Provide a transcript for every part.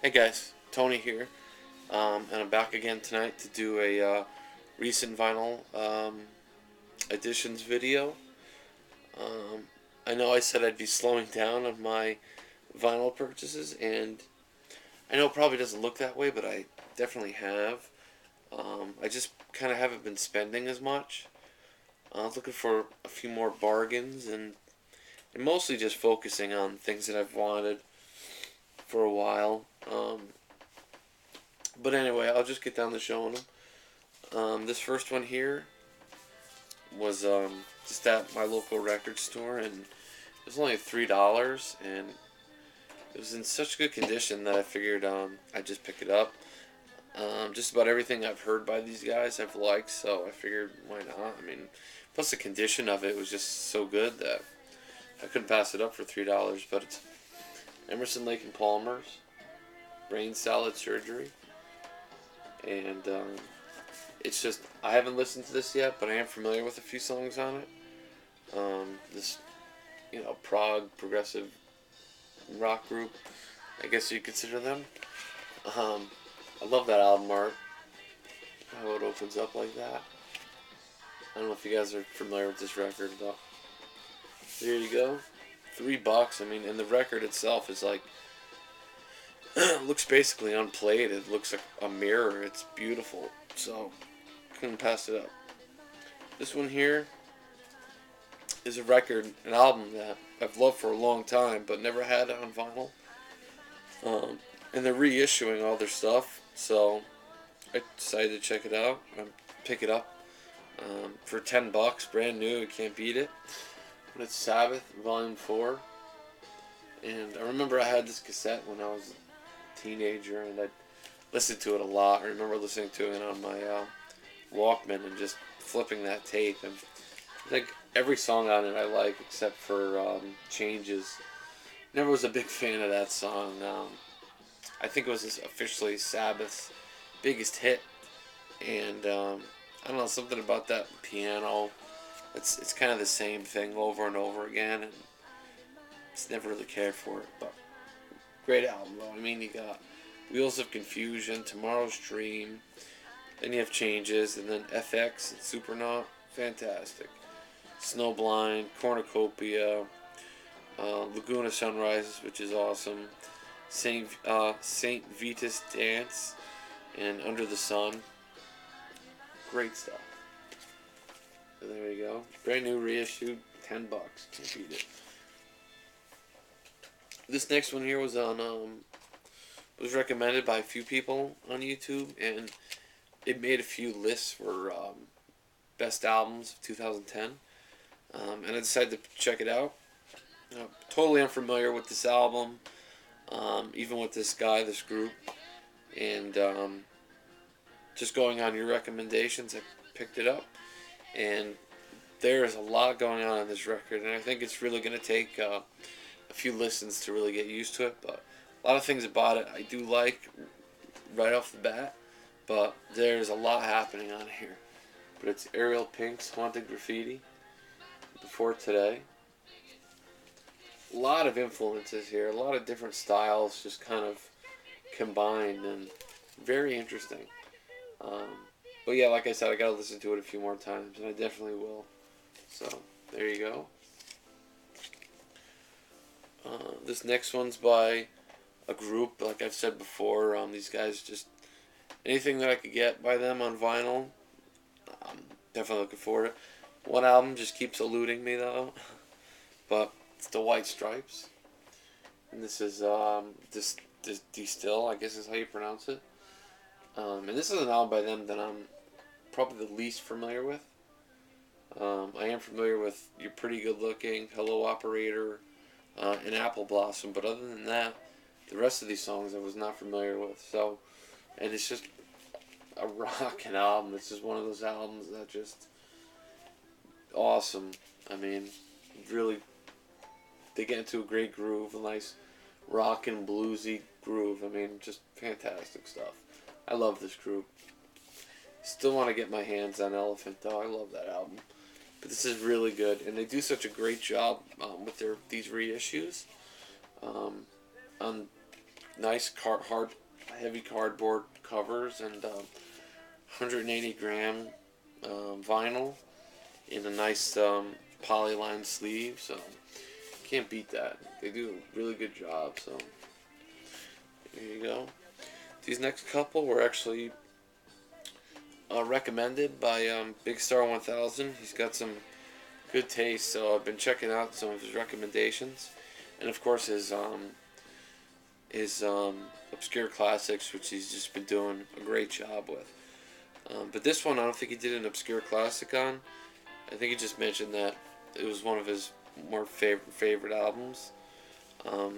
Hey guys, Tony here, and I'm back again tonight to do a recent vinyl editions video. Um, I know I said I'd be slowing down on my vinyl purchases, and I know it probably doesn't look that way, but I definitely have. I just kind of haven't been spending as much. I was looking for a few more bargains, and mostly just focusing on things that I've wanted for a while. But anyway, I'll just get down to showing them. This first one here was just at my local record store, and it was only $3, and it was in such good condition that I figured I'd just pick it up. Just about everything I've heard by these guys I've liked, so I figured why not? I mean, plus the condition of it was just so good that I couldn't pass it up for $3. But it's Emerson, Lake and Palmer's Brain Salad Surgery, and it's just I haven't listened to this yet, but I am familiar with a few songs on it. This prog progressive rock group, I guess you consider them. Um, I love that album art, how it opens up like that. I don't know if you guys are familiar with this record, but there you go, $3. I mean, and the record itself is like looks basically unplayed. It looks like a mirror. It's beautiful. So couldn't pass it up. This one here is a record, an album that I've loved for a long time, but never had it on vinyl. And they're reissuing all their stuff, so I decided to check it out and pick it up for $10, brand new. You can't beat it. But it's Sabbath Volume 4, and I remember I had this cassette when I was a teenager, and I listened to it a lot. I remember listening to it on my Walkman and just flipping that tape. And I think every song on it I like except for Changes. Never was a big fan of that song. I think it was officially Sabbath's biggest hit, and I don't know, something about that piano. It's kind of the same thing over and over again, and just never really cared for it. But great album though. I mean, you got Wheels of Confusion, Tomorrow's Dream, then you have Changes, and then FX and Supernaut, fantastic. Snowblind, Cornucopia, Laguna Sunrises, which is awesome. Saint Vitus Dance, and Under the Sun. Great stuff. So there you go. Brand new reissued, $10. Can't beat it. This next one here was on was recommended by a few people on YouTube, and it made a few lists for best albums of 2010. And I decided to check it out. Totally unfamiliar with this album, even with this guy, this group, and just going on your recommendations, I picked it up, and there is a lot going on in this record, and I think it's really going to take a few listens to really get used to it. But a lot of things about it I do like right off the bat, but there's a lot happening on here. But it's Ariel Pink's Haunted Graffiti, Before Today. A lot of influences here, a lot of different styles just kind of combined, and very interesting. Um, but yeah, like I said, I gotta listen to it a few more times, and I definitely will. So there you go. This next one's by a group, like I've said before. These guys just anything that I could get by them on vinyl, I'm definitely looking for it. One album just keeps eluding me though, but it's the White Stripes, and this is this Distill, I guess is how you pronounce it. And this is an album by them that I'm probably the least familiar with. I am familiar with You're Pretty Good Looking, Hello Operator, and Apple Blossom, but other than that, the rest of these songs I was not familiar with. So, and it's just a rockin' album. It's just one of those albums that just awesome. I mean, really, they get into a great groove, a nice rockin' bluesy groove. I mean, just fantastic stuff. I love this group. Still want to get my hands on Elephant though. I love that album. But this is really good, and they do such a great job with these reissues. On nice heavy cardboard covers, and 180 gram vinyl in a nice polyline sleeve. So can't beat that. They do a really good job. So there you go. These next couple were actually recommended by Big Star 1000. He's got some good taste, so I've been checking out some of his recommendations, and of course his obscure classics, which he's just been doing a great job with. But this one, I don't think he did an obscure classic on. I think he just mentioned that it was one of his more favorite albums.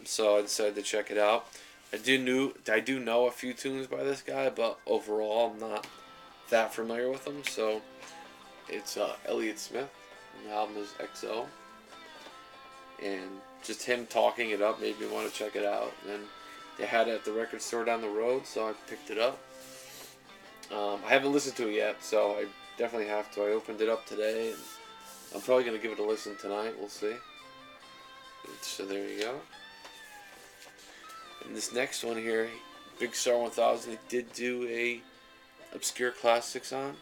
So I decided to check it out. I do know a few tunes by this guy, but overall I'm not that familiar with him. So it's Elliott Smith, and the album is XO, and just him talking it up made me want to check it out. And they had it at the record store down the road, so I picked it up. I haven't listened to it yet, so I definitely have to. I opened it up today, and I'm probably going to give it a listen tonight. We'll see. So there you go. And this next one here, Big Star 1000, he did do a obscure classics on,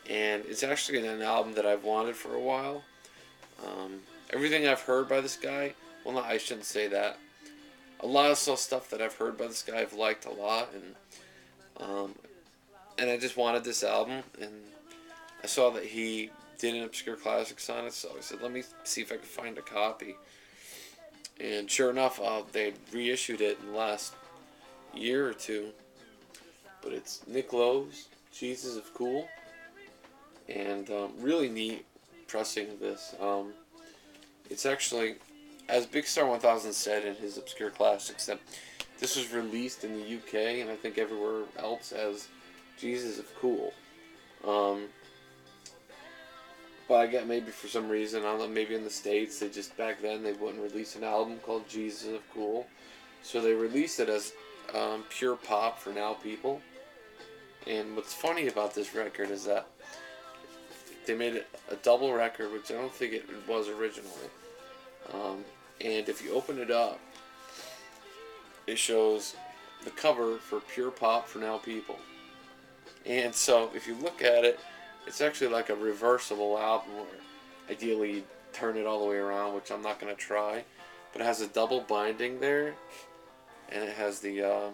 and it's actually an album that I've wanted for a while. Everything I've heard by this guy, well, no, I shouldn't say that. A lot of stuff that I've heard by this guy I've liked a lot, and I just wanted this album, and I saw that he did an obscure classics on it, so I said, let me see if I can find a copy. And sure enough, they reissued it in the last year or two. But it's Nick Lowe's Jesus of Cool, and really neat pressing of this. It's actually, as Big Star 1000 said in his obscure classics, that this was released in the UK and I think everywhere else as Jesus of Cool. But I get maybe for some reason, I don't know, maybe in the States, they just, back then, they wouldn't release an album called Jesus of Cool. So they released it as pure pop for now people. And what's funny about this record is that they made it a double record, which I don't think it was originally. And if you open it up, it shows the cover for Pure Pop for Now People. And so if you look at it, it's actually like a reversible album where ideally you turn it all the way around, which I'm not going to try. But it has a double binding there, and it has the,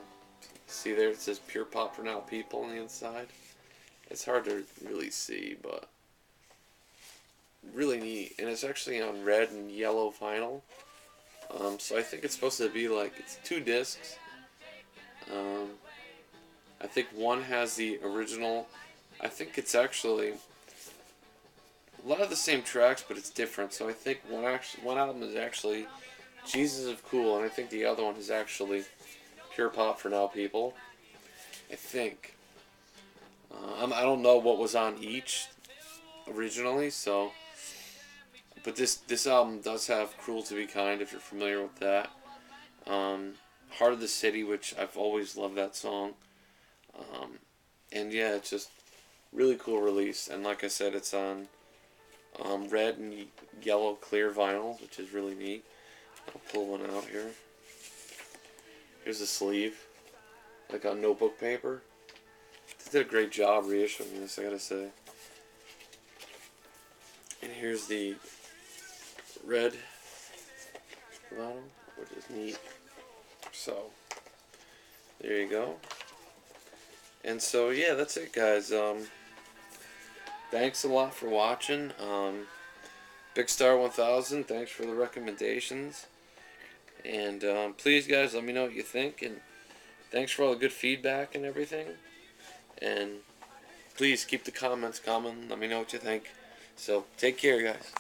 see there, it says Pure Pop for Now People on the inside. It's hard to really see, but really neat. And it's actually on red and yellow vinyl. So I think it's supposed to be like, it's 2 discs. I think one has the original. I think it's actually a lot of the same tracks, but it's different. So I think one album is actually Jesus of Cool, and I think the other one is actually Pure Pop for Now People. I think. I don't know what was on each originally, so. But this album does have Cruel to Be Kind, if you're familiar with that. Heart of the City, which I've always loved that song. And yeah, it's just really cool release. And like I said, it's on red and yellow clear vinyl, which is really neat. I'll pull one out here. Here's the sleeve, like on notebook paper. They did a great job reissuing this, I gotta say. And here's the red bottom, which is neat. So, there you go. And so, yeah, that's it, guys. Thanks a lot for watching. Big Star 1000, thanks for the recommendations. And please, guys, let me know what you think. And thanks for all the good feedback and everything. And please keep the comments coming. Let me know what you think. So, take care, guys.